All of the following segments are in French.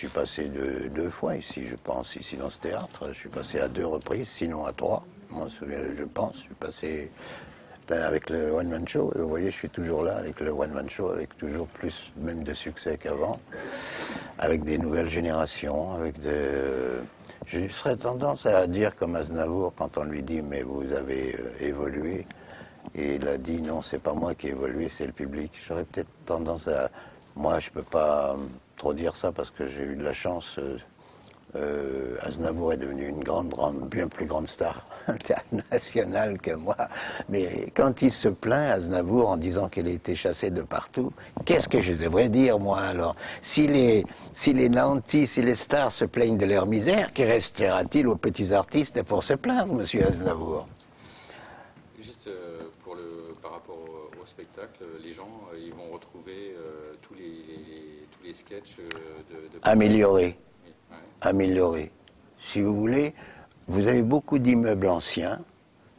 suis passé deux fois ici, je pense, ici dans ce théâtre. Je suis passé à 2 reprises, sinon à 3. Moi, je pense, je suis passé avec le One Man Show. Et vous voyez, je suis toujours là avec le One Man Show, avec toujours plus même de succès qu'avant, avec des nouvelles générations, avec je serais tendance à dire comme Aznavour quand on lui dit mais vous avez évolué. Et il a dit non, c'est pas moi qui ai évolué, c'est le public. J'aurais peut-être tendance à... Moi, je peux pas trop dire ça parce que j'ai eu de la chance. Aznavour est devenu une bien plus grande star internationale que moi. Mais quand il se plaint, Aznavour, en disant qu'il a été chassé de partout, qu'est-ce que je devrais dire, moi, alors? Si les nantis, si les stars se plaignent de leur misère, que restera-t-il aux petits artistes pour se plaindre, monsieur Aznavour? Juste par rapport au spectacle, les gens ils vont retrouver tous les sketchs de... Améliorés. Améliorés. Si vous voulez, vous avez beaucoup d'immeubles anciens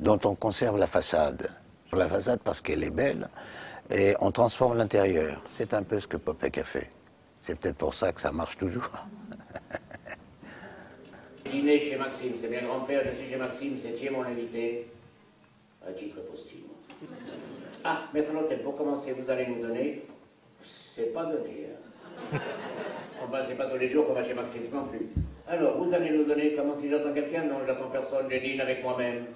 dont on conserve la façade. La façade parce qu'elle est belle et on transforme l'intérieur. C'est un peu ce que Popek a fait. C'est peut-être pour ça que ça marche toujours. Dîner chez Maxime, c'est bien grand-père, je suis chez Maxime, c'est qui mon invité? À titre posthume. Ah, maître l'hôtel, pour commencer, vous allez nous donner. C'est pas donné, hein. Enfin, c'est pas tous les jours qu'on va chez Maxime non plus. Alors, vous allez nous donner, comment si j'attends quelqu'un? Non, j'attends personne, je dîne avec moi-même.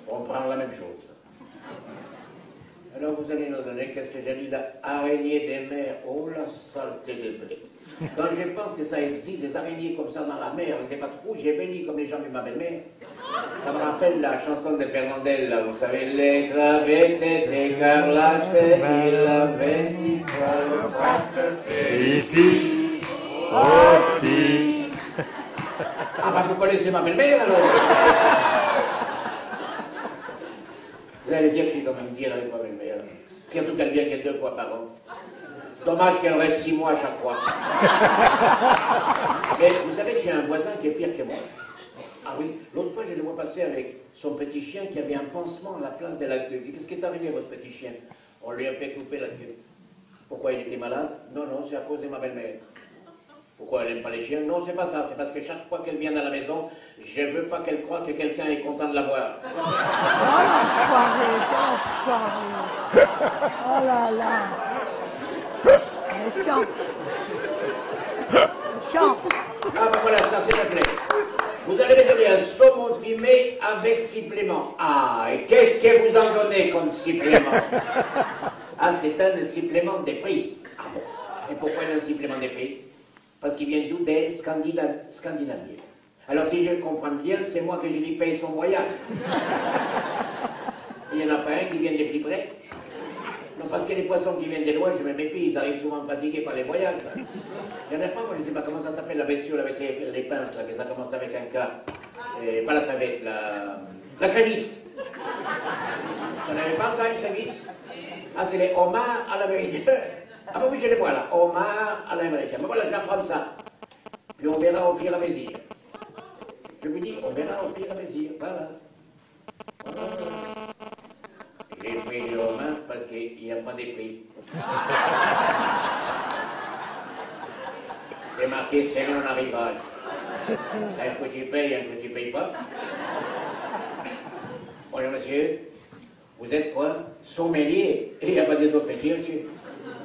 On prend la même chose. Alors, vous allez nous donner, qu'est-ce que j'ai dit là? Araignée des mers, oh la saleté des blés. Quand je pense que ça existe, des araignées comme ça dans la mer, avec des pattes rouges, j'ai béni comme les gens de ma belle-mère. Ça me rappelle la chanson de Fernandel, là, vous savez, les gravés étaient écarlates, il avait dit ici aussi. Ah bah vous connaissez ma belle-mère alors. Vous allez dire que je suis quand même dire avec ma belle-mère. Surtout qu'elle vient que 2 fois par an. Dommage qu'elle reste 6 mois à chaque fois. Mais vous savez que j'ai un voisin qui est pire que moi. Ah oui, l'autre fois je le vois passer avec son petit chien qui avait un pansement à la place de la queue. Qu'est-ce qui est arrivé à votre petit chien? On lui a fait couper la queue. Pourquoi il était malade? Non, non, c'est à cause de ma belle-mère. Pourquoi elle n'aime pas les chiens? Non, c'est pas ça, c'est parce que chaque fois qu'elle vient à la maison, je veux pas qu'elle croie que quelqu'un est content de la voir. Oh l'enfoiré, oh là là. Méchant. Méchant. Ah ben voilà, ça c'est la plaie. Vous allez me donner un saumon fumé avec supplément. Ah, et qu'est-ce que vous en donnez comme supplément? Ah, c'est un supplément de prix. Ah bon? Et pourquoi un supplément de prix? Parce qu'il vient d'où? Des Scandinaviens. Alors si je le comprends bien, c'est moi que je lui paye son voyage. Il n'y en a pas un qui vient de plus près? Non, parce que les poissons qui viennent de loin, je me méfie, ils arrivent souvent fatigués par les voyages. Il n'y en a pas, moi je ne sais pas comment ça s'appelle, la bestiole avec les pinces, là, que ça commence avec un K. Pas la crevette, la crévisse. Vous n'avez pas ça, une crévisse? Ah, c'est les homards à l'américaine. Ah ben oui, je les vois là, homards à l'américaine. Mais voilà, je vais prendre ça. Puis on verra au fur et à mesure. Je me dis, on verra au fur et à mesure, voilà. J'ai pris les homards parce qu'il n'y a pas de prix. C'est marqué selon l'arrivage. Un que tu payes, un que tu ne payes pas. Bonjour monsieur, vous êtes quoi? Sommelier? Et il n'y a pas des autres métiers, monsieur?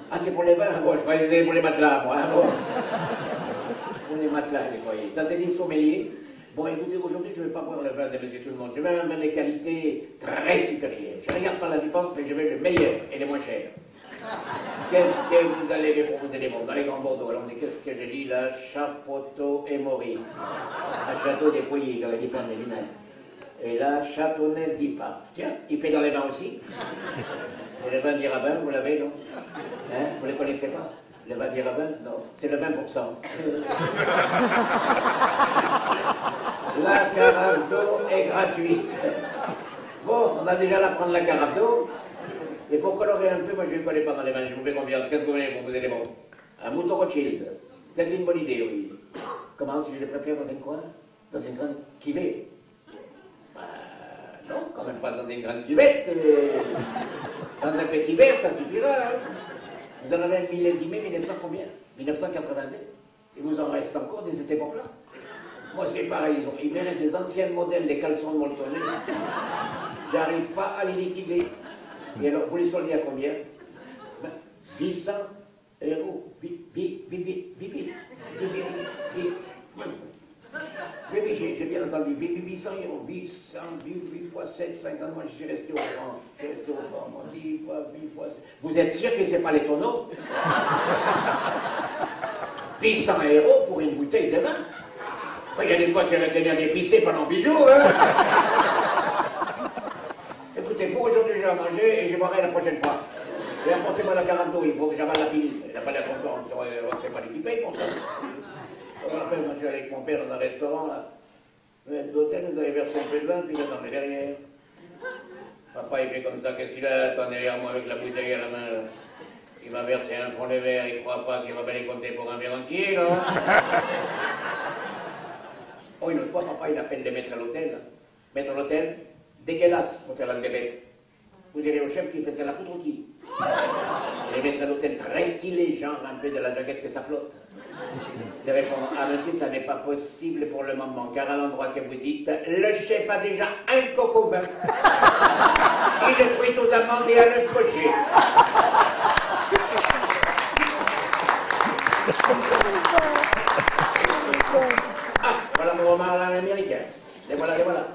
Ah, c'est pour les vins? Bon, je croyais que c'était pour les matelas, moi. Bon. Pour les matelas, je croyais. Ça c'est des sommeliers. Bon, écoutez, aujourd'hui, je ne vais pas boire le vin de monsieur tout le monde. Je vais un vin de qualité très supérieure. Je ne regarde pas la dépense, mais je vais le meilleur et le moins cher. Qu'est-ce que vous allez me proposer des mots dans les grands Bordeaux? Alors, on dit, qu'est-ce que je dis là? Chaphoto et Maury. À Château des Pouilly, j'aurais dit plein de lunettes. Et là, Châteauneuf d'Ipa. Tiens, il fait dans les vins aussi. Et le vin d'Irabin, vous l'avez, non? Hein? Vous ne les connaissez pas? Le vin d'Irabin? Non, c'est le 20%. La carafe d'eau est gratuite. Bon, on va déjà la prendre la carafe d'eau. Et pour colorer un peu, moi je ne connais pas dans les vins, je vous fais confiance. Qu'est-ce que vous voulez pour vous aider bon? Un mouton Rothschild. C'est une bonne idée, oui. Comment, si je le prépare dans un coin? Dans une grande cuvée? Non, quand même pas dans une grande cuvette. Dans un petit verre, ça suffira. Hein. Vous en avez un millésimé, 1900 combien? 1982. Il vous en reste encore de cette époque-là? Moi, c'est pareil. Ils méritent des anciens modèles, des caleçons de Moltonnet. J'arrive pas à les liquider. Et alors, vous les soldez à combien? 800 euros. Oui, j'ai bien entendu. 800 euros. 800, 8 fois 7, 50. Moi, je suis resté au franc. Je suis resté au franc. Moi, 8 fois 7. Vous êtes sûr que c'est pas les tonneaux? 800 euros pour une bouteille de vin? Regardez quoi, c'est retenir d'épicé pendant 8 jours, hein? Écoutez, pour aujourd'hui, j'ai à manger et je boirai la prochaine fois. Et apportez-moi la 42, il faut que j'avale la pilule. Il n'a pas l'air content, c'est pas lui qui paye pour ça. Je me rappelle, quand je suis avec mon père dans un restaurant, là, l'hôtel nous avait versé un peu de vin, puis il est dans le derrière. Papa, il fait comme ça, qu'est-ce qu'il a? Attends derrière moi avec la bouteille à la main, là. Il m'a versé un fond de verre, il croit pas qu'il va bien les compter pour un verre entier, non? Oh, une autre fois, papa, il appelle les maîtres à l'hôtel. Maître à l'hôtel, dégueulasse, hôtel Andebef. Vous direz au chef qu'il faisait la foutre qui? Les maîtres à l'hôtel très stylés, genre un peu de la jaquette que ça flotte. De répondre, ah monsieur, ça n'est pas possible pour le moment, car à l'endroit que vous dites, le chef a déjà un coq au vin. Il est fruit aux amandes et à l'œuf poché. Ah, voilà mon homard à l'américain. Les voilà, les voilà.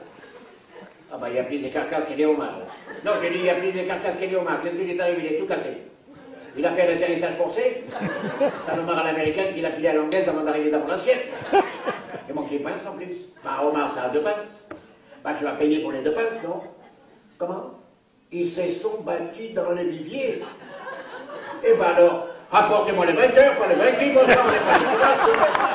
Ah bah il y a plus de carcasses que des homards. Non, j'ai dit il y a plus de carcasses que des homards. Qu'est-ce qui est arrivé? Il est tout cassé. Il a fait un atterrissage forcé. C'est un homard à l'américain qu'il a filé à l'anglaise avant d'arriver dans mon assiette. Il manque les pinces en plus. Bah homard ça a 2 pinces. Bah tu vas payer pour les 2 pinces, non? Comment? Ils se sont battus dans le vivier. Et bah alors, rapportez-moi les vainqueurs, pas les vaincus, bon ça on n'est pas les sauvages.